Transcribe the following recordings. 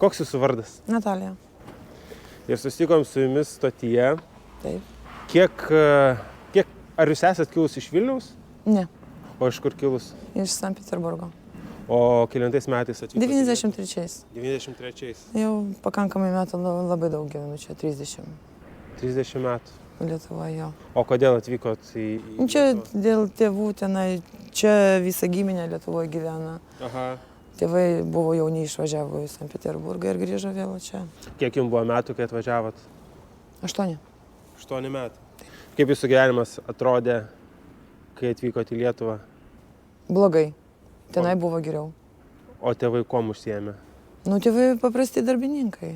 Koks jūsų vardas? Natalija. Ir susitikom su jumis stotyje. Taip. Ar jūs esat kilus iš Vilniaus? Ne, O iš kur kilus? iš Sankt Peterburgo. O kelintais metais atvykote? 93. 93. Jau pakankamai metų labai daug gyvenu čia, 30 30 metų. Lietuvoje. Jo. O kodėl atvykot į Čia Lietuvą? dėl tėvų tenai, čia visa giminė Lietuvoje gyvena. Aha. Tėvai buvo jauni, išvažiavo į Sankt Peterburgą ir grįžo vėl čia. Kiek jums buvo metų, kai atvažiavot? 8. 8 metų. Kaip jūsų gyvenimas atrodė, kai atvykot į Lietuvą? Blogai. Tenai buvo geriau. O tėvai kuom užsiėmė? Nu, tėvai paprasti darbininkai.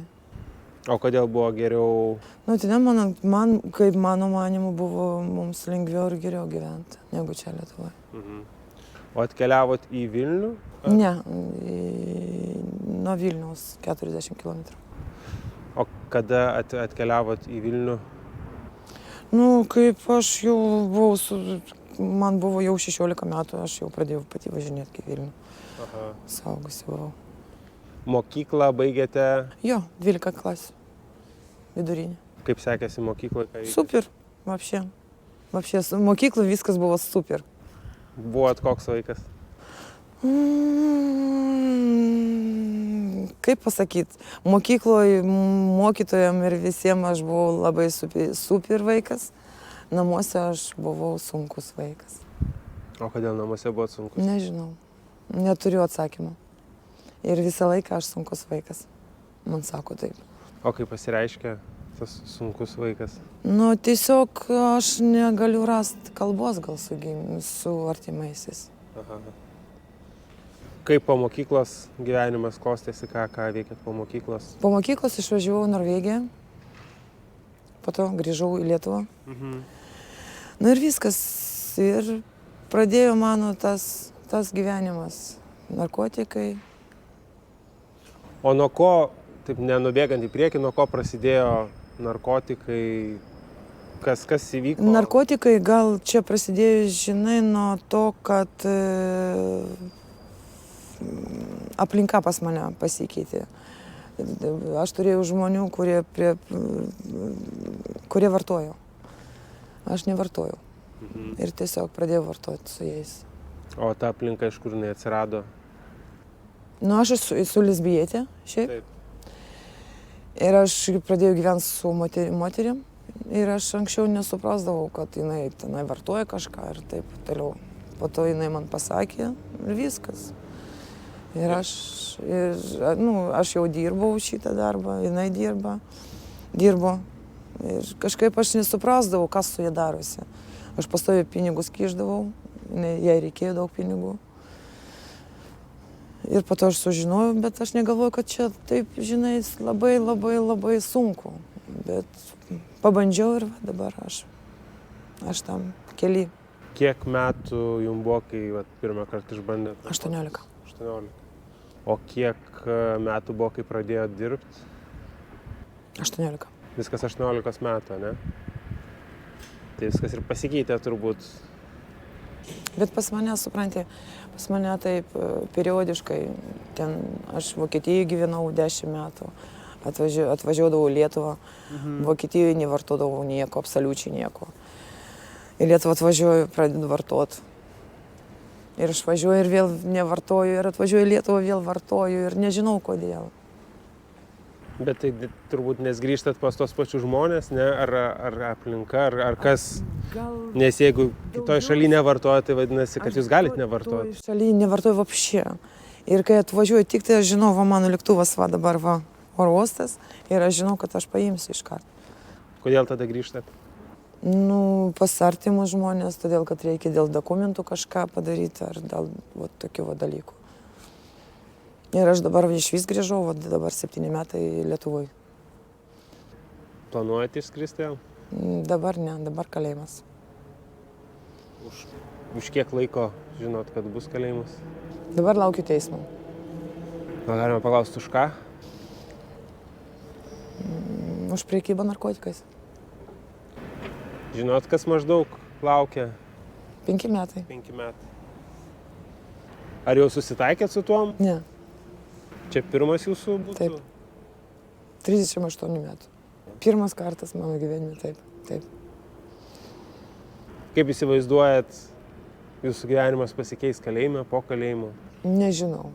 O kodėl buvo geriau? Nu, ten kaip mano manimu, buvo mums lengviau ir geriau gyventi, negu čia Lietuvoje. Mhm. O atkeliavot į Vilnių? Ne, nuo Vilniaus 40 km. O kada atkeliavot į Vilnių? Nu, kaip aš jau buvau, man buvo jau 16 metų, aš jau pradėjau pati važinėti į Vilnių. Aha. Saugusi buvau. Mokyklą baigėte? Jo, 12 klasių. Vidurinė. Kaip sekėsi mokykloje? Super, вообще. Su mokyklų viskas buvo super. Buvot koks vaikas? Kaip pasakyti, mokykloje mokytojam ir visiems aš buvau labai super vaikas. Namuose aš buvau sunkus vaikas. O kodėl namuose buvot sunkus? Nežinau, neturiu atsakymą. Ir visą laiką aš sunkus vaikas. Man sako taip. O kaip pasireiškia tas sunkus vaikas? Nu, tiesiog aš negaliu rasti kalbos gal su artimaisiais. Aha. Kaip po mokyklos gyvenimas klostėsi, ką veikėt po mokyklos? Po mokyklos išvažiavau į Norvegiją, po to grįžau į Lietuvą. Mhm. Na ir viskas. Ir pradėjo mano tas gyvenimas. Narkotikai. O nuo ko, taip nenubėgant į priekį, nuo ko prasidėjo narkotikai? Kas įvyko? Narkotikai gal čia prasidėjo, žinai, nuo to, kad aplinka pas mane pasikeitė. Aš turėjau žmonių, kurie vartojo. Aš nevartojau. Mhm. Ir tiesiog pradėjau vartoti su jais. O ta aplinka iš kur jinai atsirado? Nu, aš esu lesbietė šiaip. Taip. Ir aš pradėjau gyventi su moterim. Ir aš anksčiau nesuprasdavau, kad jinai tenai vartoja kažką ir taip toliau. Po to jinai man pasakė ir viskas. Ir aš jau dirbau šitą darbą, jinai dirbo. Ir kažkaip aš nesuprasdavau, kas su ja darosi. Aš pastoviai pinigus kišdavau, jai reikėjo daug pinigų. Ir po to aš sužinojau, bet aš negalvoju, kad čia taip, žinai, labai sunku. Bet pabandžiau ir dabar aš tam keli. Kiek metų jums buvo, kai pirmą kartą išbandėt? 18. 18. O kiek metų buvo, kai pradėjot dirbti? 18. Viskas 18 metų, ne? Tai viskas ir pasikeitė turbūt. Bet pas mane, supranti, taip periodiškai, ten aš Vokietijoje gyvenau 10 metų, atvažiuodavau į Lietuvą, Vokietijoje nevartodavau nieko, absoliučiai nieko. Į Lietuvą atvažiuoju, pradedu vartoti. Ir aš važiuoju ir vėl nevartoju, ir atvažiuoju į Lietuvą, vėl vartoju ir nežinau kodėl. Bet tai turbūt nes grįžtat pas tos pačius žmonės, ne? Ar aplinka, ar kas? Nes jeigu kitoje šalyje nevartoja, tai vadinasi, kad jūs galite nevartoti. Kitoje šalyje nevartoju vapšė. Ir kai atvažiuoju, tik tai aš žinau, mano lėktuvas dabar oro uostas ir aš žinau, kad aš paimsiu iš karto. Kodėl tada grįžtat? Nu, pas artimus žmonės, todėl kad reikia dėl dokumentų kažką padaryti ar dėl tokių dalykų. Ir aš dabar išvis grįžau, dabar 7 metai Lietuvoje. Planuojate išskristi vėl? Dabar ne, dabar kalėjimas. Už kiek laiko žinot, kad bus kalėjimas? Dabar laukiu teismo. Gal galima paklausti už ką? Už priekybą narkotikais. Žinot, kas maždaug laukia? 5 metai. 5 metai. Ar jau susitaikėt su tuom? Ne. Čia pirmas jūsų būtų? Taip. 38 metų. Pirmas kartas mano gyvenime, taip. Kaip įsivaizduojat, jūsų gyvenimas pasikeis kalėjime, po kalėjimo? Nežinau.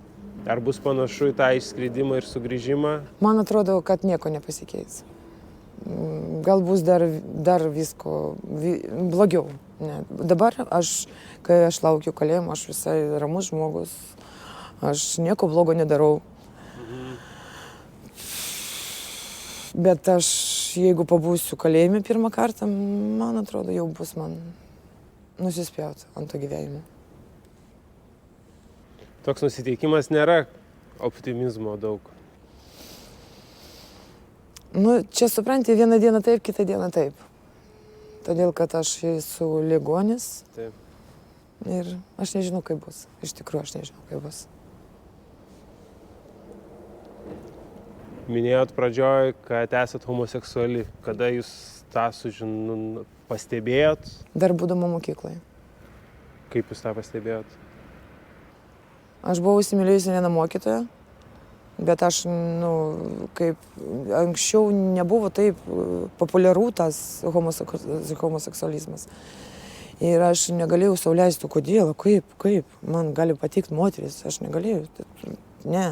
Ar bus panašu į tą išskridimą ir sugrįžimą? Man atrodo, kad nieko nepasikeis. Gal bus dar visko blogiau. Ne. Dabar kai aš laukiu kalėjimo, aš visai ramus žmogus. Aš nieko blogo nedarau. Bet aš, jeigu pabūsiu kalėjime pirmą kartą, man atrodo, jau bus man nusispjauti ant to gyvenimo. Toks nusiteikimas nėra optimizmo daug. Nu, čia supranti, vieną dieną taip, kitą dieną taip. Todėl, kad aš esu ligonis. Taip. Ir aš nežinau, kaip bus. Iš tikrųjų, aš nežinau, kaip bus. Minėjot pradžioj, kad esat homoseksuali. Kada jūs tą pastebėjot? Dar būdama mokykloje. Kaip jūs tą pastebėjot? Aš buvau įsimylėjusi vieną mokytoją, bet aš, kaip anksčiau nebuvo taip populiaru tas homoseksualizmas. Ir aš negalėjau sau leisti, kodėl, kaip, man gali patikti moteris, aš negalėjau, ne.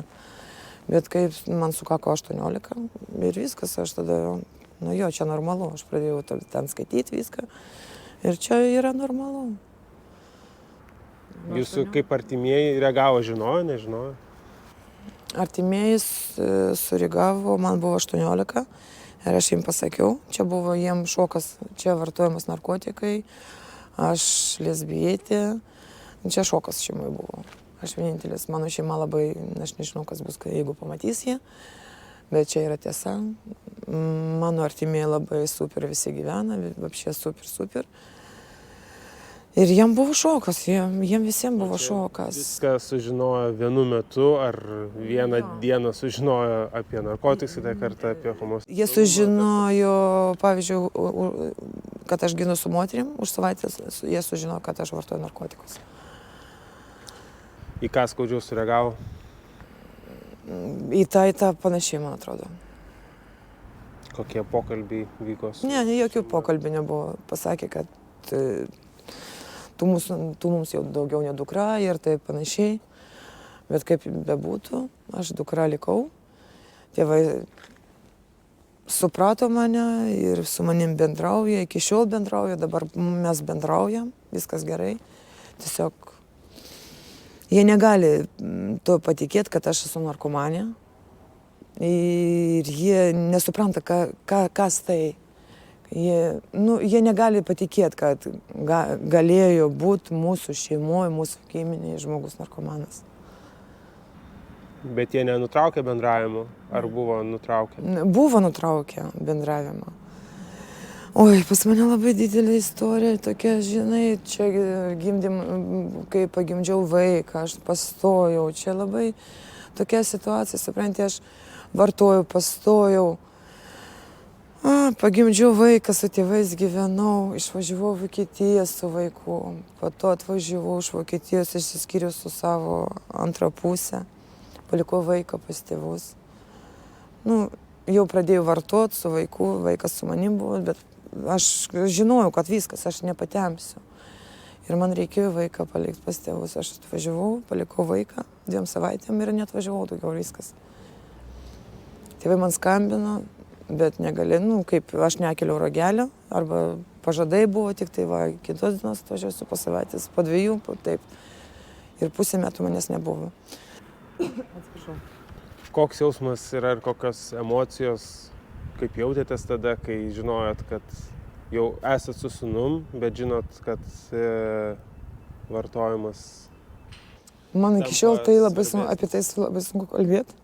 Bet kaip man sukako 18 ir viskas, aš tada, čia normalu, aš pradėjau ten skaityti viską ir čia yra normalu. Jūsų kaip artimieji reagavo, žinojo, nežinojo? Artimieji sureagavo, man buvo 18 ir aš jiems pasakiau, čia buvo jiems šokas, čia vartojamas narkotikai, aš lesbietė, čia šokas šeimai buvo. Aš vienintelis, mano šeima labai, aš nežinau, kas bus, jeigu pamatys jie, bet čia yra tiesa. Mano artimieji labai super visi gyvena, apšė super. Ir jiem buvo šokas, jiem visiems buvo šokas. Viską sužinojo vienu metu, ar vieną dieną sužinojo apie narkotikus, kitą kartą apie homoseksualumą? Jie sužinojo, pavyzdžiui, kad aš gyvenu su moterim, už savaitės jie sužinojo, kad aš vartoju narkotikus. Į ką skaudžiau sureagavo? Į tą panašiai, man atrodo. Kokie pokalbiai vyko? Ne, jokių pokalbių nebuvo. Pasakė, kad tu mums jau daugiau ne dukra ir taip panašiai. Bet kaip bebūtų, aš dukra likau. Tėvai suprato mane ir su manim bendrauja, iki šiol bendrauja, dabar mes bendraujam, viskas gerai. Tiesiog jie negali to patikėti, kad aš esu narkomanė. Ir jie nesupranta, kas tai. Jie negali patikėti, kad galėjo būti mūsų šeimoje, mūsų kaiminėje žmogus narkomanas. Bet jie nenutraukė bendravimo? Ar buvo nutraukę? Buvo nutraukę bendravimą. Oi, pas mane labai didelė istorija, tokia, žinai, čia kai pagimdžiau vaiką, aš pastojau, čia labai tokia situacija, supranti, aš vartojau, pastojau. Pagimdžiau vaiką, su tėvais gyvenau, išvažiavau Vokietiją su vaiku, po to atvažiavau iš Vokietijos, išsiskyriau su savo antrą pusę, palikau vaiką pas tėvus. Jau pradėjau vartoti su vaiku, vaikas su manim buvo, bet aš žinojau, kad viskas, aš nepatempsiu. Ir man reikėjo vaiką palikti pas tėvus. Aš atvažiavau, palikau vaiką 2 savaitėm ir neatvažiavau daugiau, viskas. Tėvai man skambino, bet negali, kaip aš nekeliau ragelio, arba pažadai buvo, tik tai kitos dienos atvažiuosiu po savaitės, po 2, taip. Ir pusę metų manęs nebuvo. Atsiprašau. Koks jausmas yra ir kokios emocijos, kaip jautėtės tada, kai žinojot, kad jau esat su sūnum, bet žinot, kad vartojimas... Man iki šiol apie tai labai sunku kalbėti.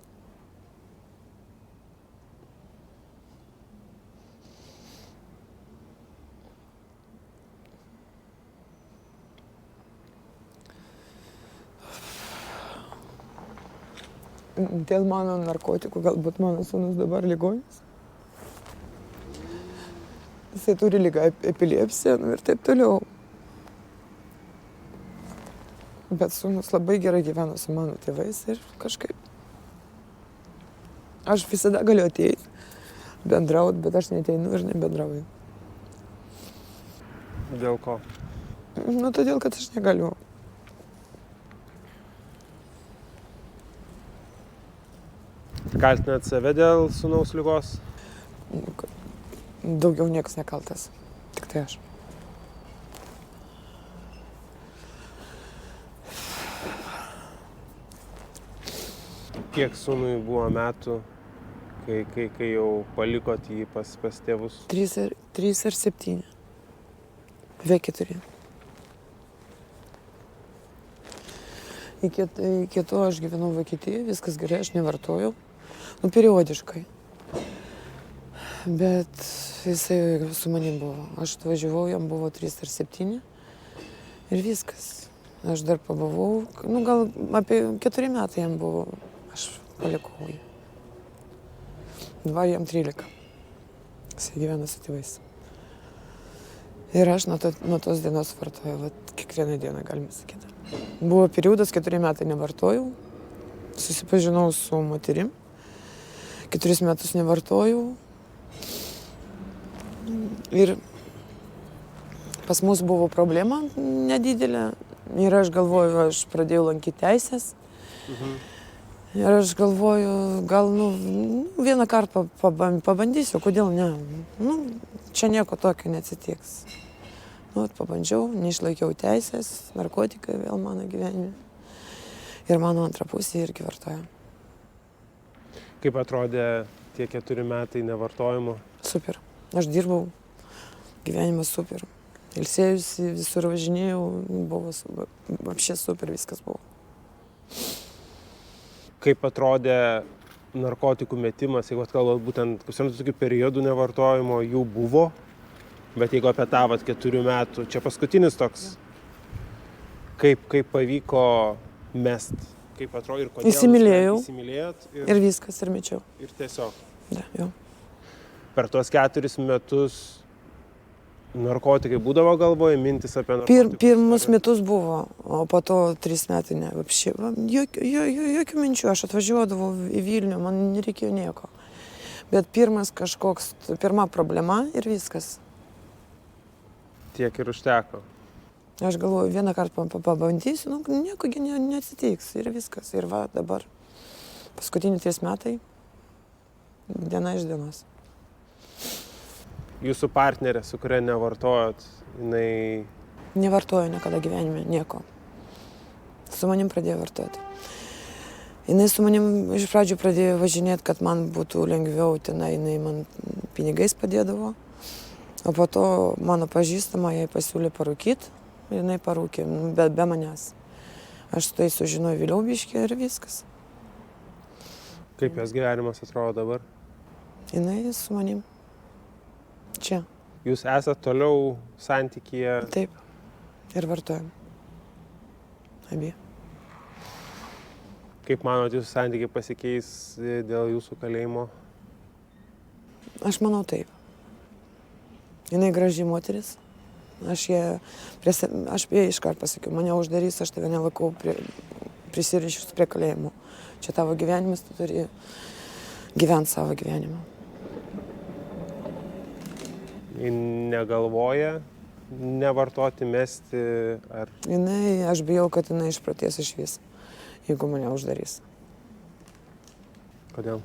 Dėl mano narkotikų, galbūt mano sūnus dabar ligonis. Jisai turi ligą epilepsiją ir taip toliau. Bet sūnus labai gerai gyveno su mano tėvais ir kažkaip. Aš visada galiu ateiti. bendraut, bet aš neteinu ir nebendrauju. Dėl ko? Nu, todėl, kad aš negaliu. Kaltinat save dėl sūnaus ligos? Daugiau niekas nekaltas. Tik tai aš. Kiek sūnui buvo metų, kai jau palikot jį pas tėvus? 3 ir 7. Beveik 4. Iki to aš gyvenau Vokietijoje, viskas gerai, aš nevartojau. Nu, periodiškai. Bet jisai su manim buvo. Aš atvažiavau, jam buvo 3 ar 7. Ir viskas. Aš dar pabuvau, nu gal apie 4 metai jam buvo. Aš palikau jį. Dabar jam 13. Jisai gyvena su tėvais. Ir aš nuo tos dienos vartoju, vat, kiekvieną dieną galima sakyti. Buvo periodas, 4 metai nevartojau. Susipažinau su moterim. 4 metus nevartojau. Ir pas mus buvo problema nedidelė. Ir aš galvoju, aš pradėjau lankyti teisės. Ir aš galvoju, gal vieną kartą pabandysiu, kodėl ne. Nu, čia nieko tokio neatsitiks. Nu, pabandžiau, neišlaikiau teisės, narkotikai vėl mano gyvenime. Ir mano antra pusė irgi vartoja. Kaip atrodė tie 4 metai nevartojimo? Super. Aš dirbau, gyvenimas super. Ilsėjusi, visur važinėjau, buvo apšė super, viskas buvo. Kaip atrodė narkotikų metimas, jeigu atkalbant būtent tokių periodų nevartojimo, jų buvo, bet jeigu apie tą 4 metų, čia paskutinis toks, kaip pavyko mest, kaip atrodė ir kodėl įsimylėjau. Įsimylėjot Ir viskas, ir mečiau. Ir tiesiog. Da, jau. Per tuos 4 metus narkotikai būdavo galvoje, mintis apie narkotikus? Pirmus metus buvo, o po to 3 metai ne. Jokių minčių, aš atvažiuodavau į Vilnių, man nereikėjo nieko. Bet pirma problema ir viskas. Tiek ir užteko. Aš galvoju, vieną kartą pabandysiu, nieko neatsitiks ir viskas. Ir va dabar, paskutiniai 3 metai, diena iš dienos. Jūsų partnerė, su kuria nevartojot, jinai... Nevartojo niekada gyvenime, nieko. Su manim pradėjo vartoti. Jinai su manim iš pradžių pradėjo važinėti, kad man būtų lengviau, tenai jinai man pinigais padėdavo. O po to mano pažįstama jai pasiūlė parūkyti, jinai parūkė, bet be manęs. Aš tai sužinojau vėliau biškį ir viskas. Kaip jos gyvenimas atrodo dabar? Jinai su manim. Čia. Jūs esat toliau santykyje? Taip. Ir vartojam. Abie. Kaip manot, jūsų santykiai pasikeis dėl jūsų kalėjimo? Aš manau taip. Jinai graži moteris. Aš jai iškart pasakiau, mane uždarys, aš tave nelakau prisirišius prie kalėjimo. Čia tavo gyvenimas, tu turi gyventi savo gyvenimą. Negalvoja nevartoti, mesti ar... Aš bijau, kad jinai išprotės iš vis, jeigu mane uždarys. Kodėl?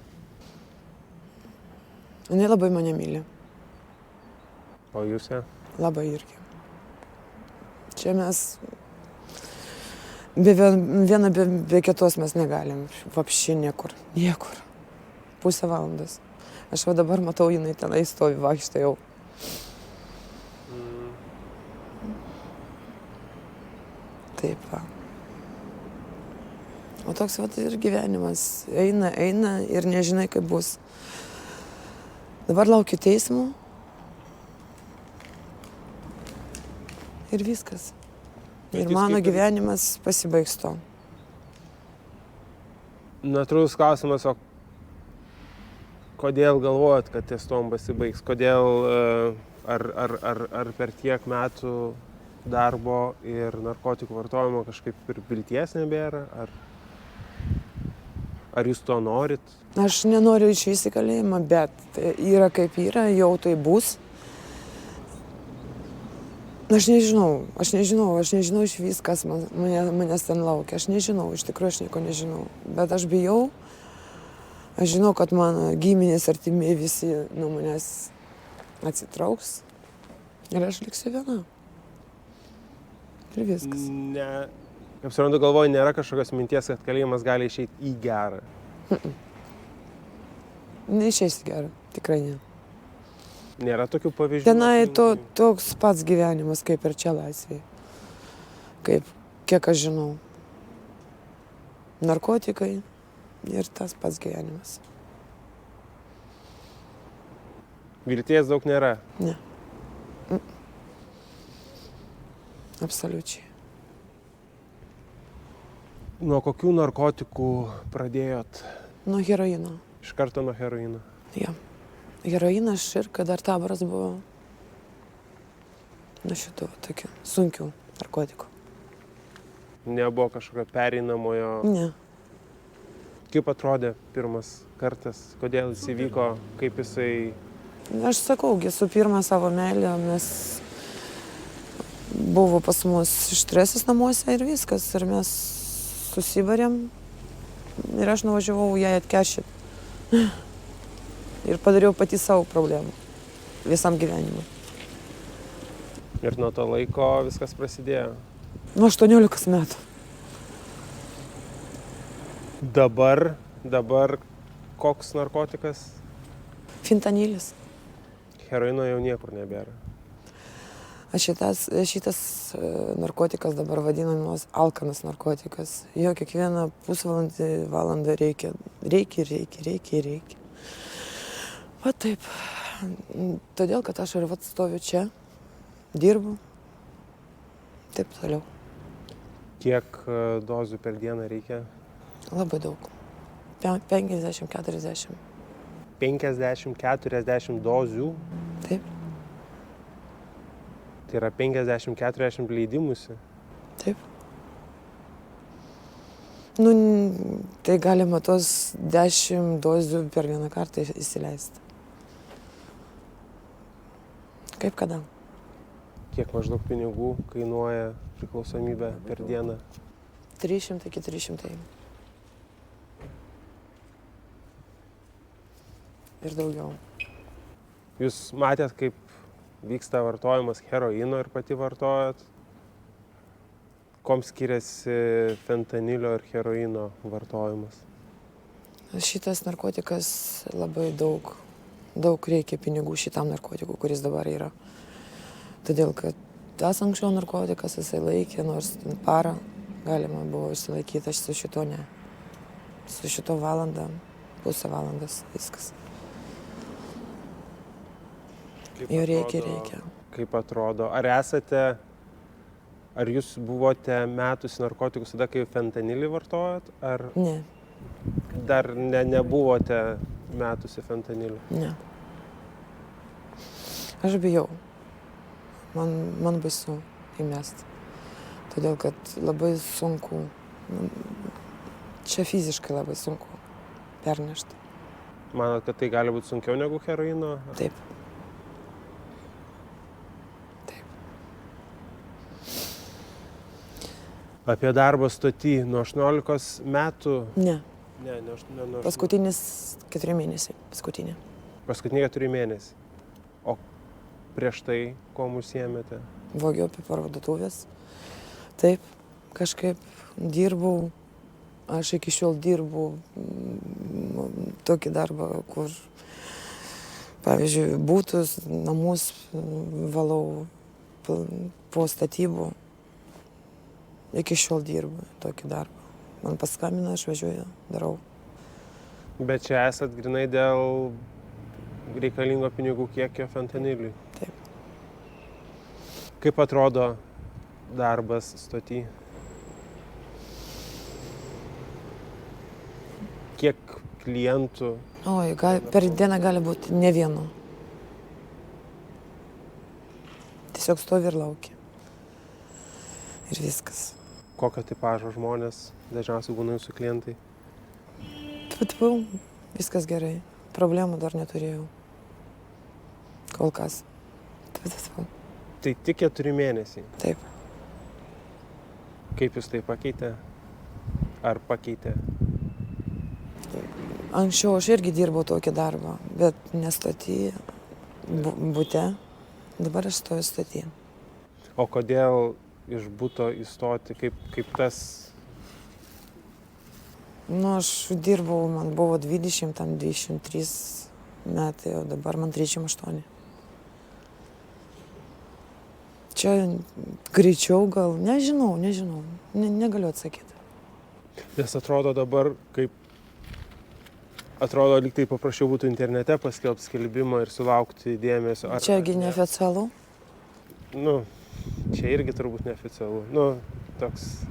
Jinai labai mane myli. O jūs ją? Labai irgi. Čia mes viena be kitos mes negalim. Vapši niekur. Niekur. Pusę valandos. Aš va dabar matau, jinai tenai stovi, vaikšto jau. Taip, va. O toks va ir gyvenimas. Eina ir nežinai, kaip bus. Dabar laukiu teismo. Ir viskas. Ir mano gyvenimas pasibaigs to. Natūralus klausimas, o kodėl galvojat, kad ties tom pasibaigs? Kodėl, ar per tiek metų darbo ir narkotikų vartojimo kažkaip ir vilties nebėra? Ar jūs to norit? Aš nenoriu išvysti į kalėjimą, bet yra kaip yra, jau tai bus. Aš nežinau iš vis, kas manęs ten laukia. Aš nežinau, iš tikrųjų aš nieko nežinau. Bet aš bijau. Aš žinau, kad mano giminės artimi visi nuo manęs atsitrauks. Ir aš liksiu viena. Ir viskas. Ne. Kaip suprantu, galvoju, nėra kažkokios minties, kad kalėjimas gali išeiti į gerą. Neišeis gerai, tikrai ne. Nėra tokių pavyzdžių. Tenai toks pats gyvenimas, kaip ir čia laisvėje. Kiek aš žinau. Narkotikai ir tas pats gyvenimas. Vilties daug nėra. Ne. Absoliučiai. Nuo kokių narkotikų pradėjot? Nuo heroino. Iš karto nuo heroino. Jo. Heroinas, širka, dar taboras buvo. Nuo šitų tokių sunkių narkotikų. Nebuvo kažkokio pereinamojo. Ne. Kaip atrodė pirmas kartas? Kodėl jis įvyko? Kaip jisai... Aš sakau, su pirma savo meilė mes buvo pas mus štresas namuose ir viskas. Ir mes susibarėm ir aš nuvažiavau jai atkeršyti. Ir padariau pati savo problemą visam gyvenimui. Ir nuo to laiko viskas prasidėjo. Nuo 18 metų. Dabar koks narkotikas? Fentanilis. Heroino jau niekur nebėra. Šitas narkotikas dabar vadinamas alkanas narkotikas. Jo kiekvieną pusvalandį, valandą reikia. Va taip. Todėl, kad aš ir stoviu čia, dirbu. Taip toliau. Kiek dozių per dieną reikia? Labai daug. 50-40. 50-40 dozių? Taip. Tai yra 50-40 leidimusi? Taip. Nu, tai galima tos 10 dozių per vieną kartą įsileisti. Kaip kada? Kiek maždaug pinigų kainuoja priklausomybė per dieną? 300 iki 300. Ir daugiau. Jūs matėt, kaip vyksta vartojimas heroino ir pati vartojat? Kom skiriasi fentanilio ir heroino vartojimas? Šitas narkotikas labai daug reikia pinigų šitam narkotikui, kuris dabar yra. Todėl, kad tas anksčiau narkotikas jisai laikė, nors parą galima buvo išsilaikyti, aš su šito ne. Su šito valandą, pusę valandas, viskas. Jo reikia. Kaip atrodo? Ar jūs buvote metusi narkotikus tada, kai fentanilį vartojat? Ar Ne. dar nebuvote metusi fentanilį? Ne. Aš bijau. Man baisu įmesti. Todėl, kad labai sunku. Čia fiziškai labai sunku pernešti. Manot, kad tai gali būti sunkiau negu heroino? Taip. Apie darbą stoty nuo 18 metų? Ne. Ne, nuo 18. Paskutinis 4 mėnesiai. Paskutiniai 4 mėnesiai. O prieš tai, kuo užsiėmėte? Vogiau apie parduotuvės. Taip, kažkaip dirbau. Aš iki šiol dirbu tokį darbą, kur, pavyzdžiui, butus, namus valau po statybų. Iki šiol dirbu tokį darbą. Man paskambina, aš važiuoju, darau. Bet čia esat grinai dėl reikalingo pinigų kiekio fentaniliui? Taip. Kaip atrodo darbas stoty? Kiek klientų? Oi, per dieną gali būti ne vieno. Tiesiog stovi ir laukia. Ir viskas. Kokio tipažo žmonės dažniausiai būna jūsų klientai? Tfu, viskas gerai. Problemų dar neturėjau. Kol kas. Tfu. Tai tik 4 mėnesiai. Taip. Kaip jūs tai pakeitė? Ar pakeitė? Anksčiau aš irgi dirbau tokį darbą, bet nestoty, bute. Dabar aš stoju stoty. O kodėl iš buto įstoti, kaip tas... Nu, aš dirbau, man buvo 20, tam 23 metai, o dabar man 38. Čia greičiau gal, nežinau, negaliu atsakyti. Nes atrodo dabar, atrodo, lyg tai paprasčiau būtų internete paskelbti skelbimą ir sulaukti dėmesio. Čiagi neoficialu? Nu, čia irgi turbūt neoficialu. Nu, toks...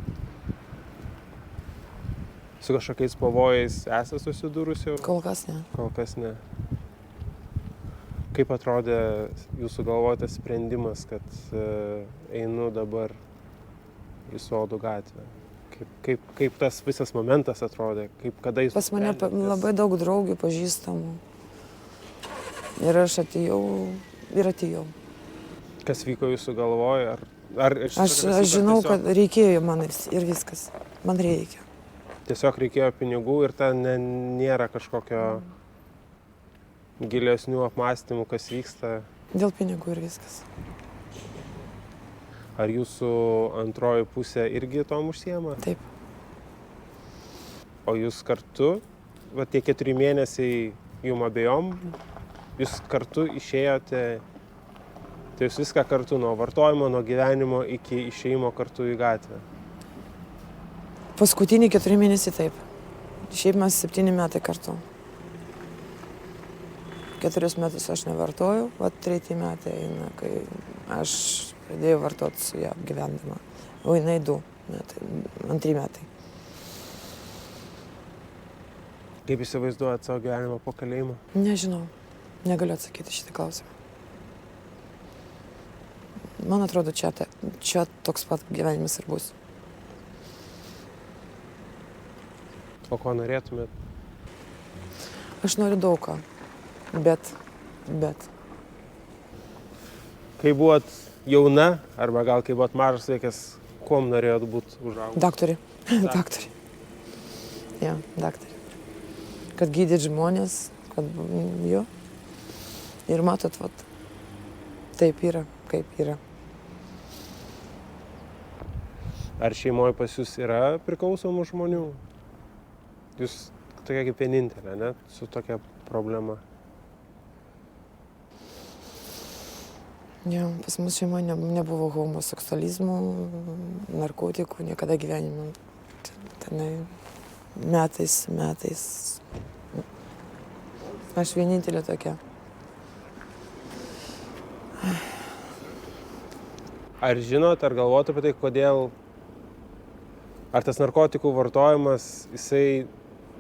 Su kažkokiais pavojais esate susidūrusi? Kol kas ne. Kol kas ne. Kaip atrodė jūsų galvotas sprendimas, kad einu dabar į Sodų gatvę? Kaip tas visas momentas atrodė? Kada jūs... Pas mane labai daug draugių pažįstamų. Ir aš atėjau. Kas vyko jūsų galvoje? Aš žinau, kad reikėjo man ir viskas. Man reikia. Tiesiog reikėjo pinigų ir ten nėra kažkokio gilesnių apmąstymų, kas vyksta. Dėl pinigų ir viskas. Ar jūsų antroji pusė irgi tom užsiema? Taip. O jūs kartu, va tie 4 mėnesiai jum abejom, jūs kartu išėjote, tai jūs viską kartu nuo vartojimo, nuo gyvenimo iki išėjimo kartu į gatvę? Paskutiniai 4 mėnesiai taip. Šiaip mes 7 metai kartu. 4 metus aš nevartojau, o 3 metai eina, kai aš pradėjau vartoti su ją gyvendama. O jinai 2 metai, 2 metai. Kaip įsivaizduojat savo gyvenimą po kalėjimo? Nežinau, negaliu atsakyti šitą klausimą. Man atrodo, čia toks pat gyvenimas ir bus. O ko norėtumėt? Aš noriu daug ką, bet. Kai buvot jauna, arba gal kai buvot mažas vaikas, kuom norėjot būti užaugęs? Daktarė. Daktarė. Ja, daktarė. Kad gydyt žmonės, kad jo. Ir matot, vat, taip yra, kaip yra. Ar šeimoje pas jūs yra priklausomų žmonių? Jūs tokia kaip vienintelė, ne? Su tokia problema. Ja, pas mus šeima nebuvo homoseksualizmų, narkotikų, niekada gyvenime. Tenai metais. Aš vienintelė tokia. Ar žinot, ar galvojat apie tai, kodėl, ar tas narkotikų vartojimas, jisai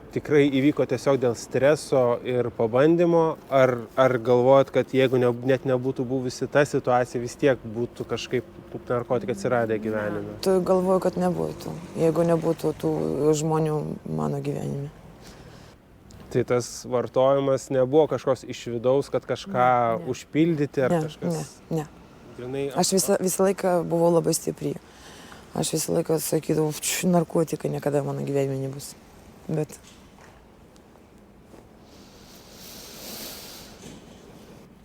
tikrai įvyko tiesiog dėl streso ir pabandymo, ar galvojat, kad jeigu net nebūtų buvusi ta situacija, vis tiek būtų kažkaip narkotikai atsiradę gyvenime? Tu galvoju, kad nebūtų, jeigu nebūtų tų žmonių mano gyvenime. Tai tas vartojimas nebuvo kažkoks iš vidaus, kad kažką užpildyti ar kažkas? Ne. Aš visą laiką buvau labai stipri. Aš visą laiką sakydavau, narkotikai niekada mano gyvenime nebus. Bet...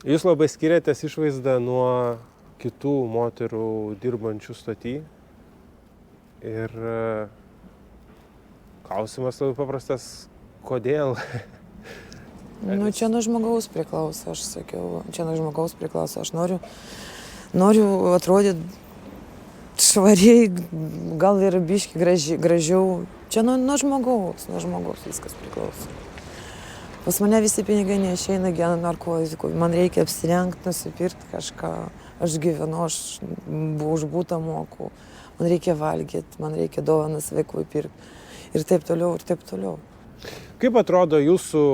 Jūs labai skiriatės išvaizdą nuo kitų moterų dirbančių stoty. Ir klausimas labai paprastas, kodėl? Nu, čia nuo žmogaus priklauso, aš sakiau. Čia nuo žmogaus priklauso. Aš noriu atrodyti švariai, gal ir biški gražiau. Čia nuo žmogaus viskas priklauso. Pas mane visi pinigai neišeina gena narkotikų. Man reikia apsirengti, nusipirkti kažką. Aš gyvenu, aš už būtą moku. Man reikia valgyti, man reikia dovanas vaikui pirkti. Ir taip toliau, ir taip toliau. Kaip atrodo jūsų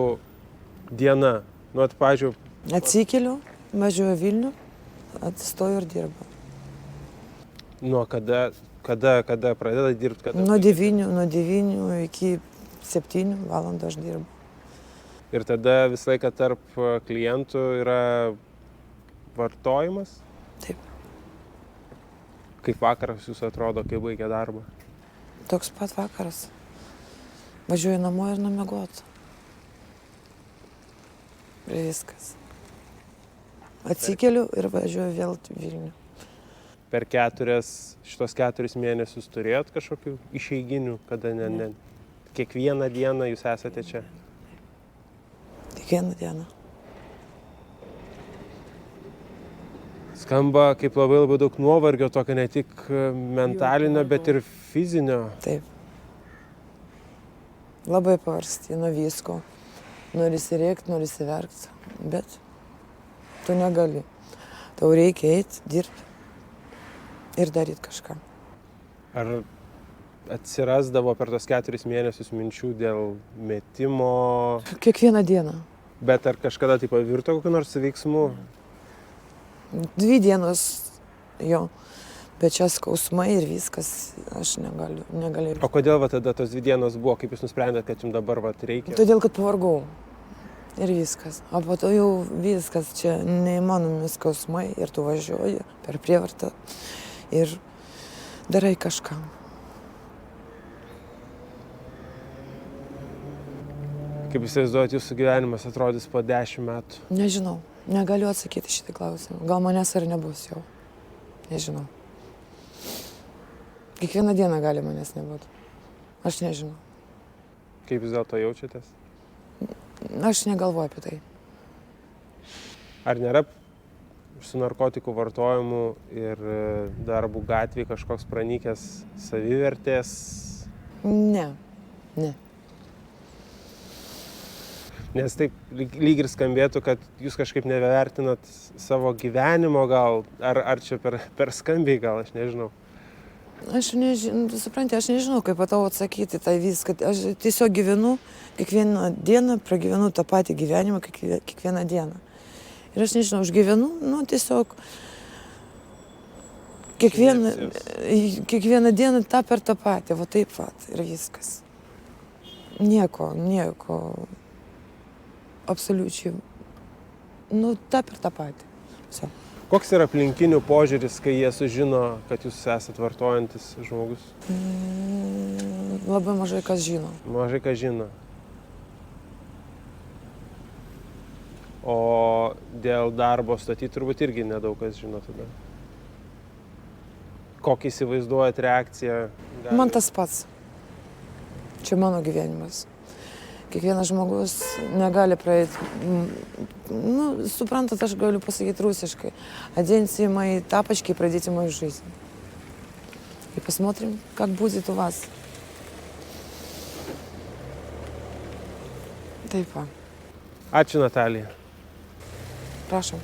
diena? Nu, pavyzdžiui... Atsikeliu, važiuoju Vilnių, atsistoju ir dirbu. Nuo kada pradeda dirbti? Nuo 9 iki 7 valandų aš dirbu. Ir tada visą laiką tarp klientų yra vartojimas? Taip. Kaip vakaras jūsų atrodo, kai baigia darbą? Toks pat vakaras. Važiuoju namo ir namiegot. Ir viskas. Atsikeliu ir važiuoju vėl į Vilnių. Per šitos 4 mėnesius turėjot kažkokių išeiginių, kada ne. Kiekvieną dieną jūs esate čia? Kiekvieną dieną. Skamba kaip labai daug nuovargio, tokio ne tik mentalinio, bet ir fizinio. Taip. Labai pavargsti nuo visko. Norisi rėkti, norisi verkti, bet tu negali. Tau reikia eiti, dirbti ir daryti kažką. Ar atsirasdavo per tos 4 mėnesius minčių dėl metimo? Kiekvieną dieną. Bet ar kažkada tai pavirto kokiu nors veiksmu? 2 dienos jo, bet čia skausmai ir viskas, aš negaliu. O kodėl tada tos 2 dienos buvo, kaip jūs nusprendėt, kad jums dabar reikia? Todėl, kad pavargau ir viskas. O po to jau viskas, čia neįmanomi skausmai ir tu važiuoji per prievartą ir darai kažką. Kaip jūs įsivaizduojat, jūsų gyvenimas atrodys po 10 metų? Nežinau, negaliu atsakyti šitą klausimą. Gal manęs ar nebus jau. Nežinau. Kiekvieną dieną gali manęs nebūti. Aš nežinau. Kaip jūs dėl to jaučiatės? Aš negalvoju apie tai. Ar nėra su narkotikų vartojimu ir darbu gatvėje kažkoks pranykęs savivertės? Ne. Nes taip lyg ir skambėtų, kad jūs kažkaip nevertinat savo gyvenimo gal, ar čia per skambiai gal, aš nežinau. Aš nežinau, kaip tau atsakyti tai viską. Aš tiesiog gyvenu kiekvieną dieną, pragyvenu tą patį gyvenimą kiekvieną dieną. Ir aš nežinau, aš gyvenu, tiesiog kiekvieną dieną tą per tą patį, va taip pat ir viskas. Nieko, absoliučiai, tą per tą patį. Viso. Koks yra aplinkinių požiūris, kai jie sužino, kad jūs esat vartojantis žmogus? Labai mažai kas žino. Mažai kas žino. O dėl darbo statyti turbūt irgi nedaug kas žino tada. Kokį įsivaizduojat reakciją? Man tas pats. Čia mano gyvenimas. Kiekvienas žmogus negali praeiti. Suprantat, aš galiu pasakyti rusiškai. Оденьте мои тапочки и пройдите мою жизнь. И посмотрим, как будет у вас. Taip va. Ačiū, Natalija. Prašom.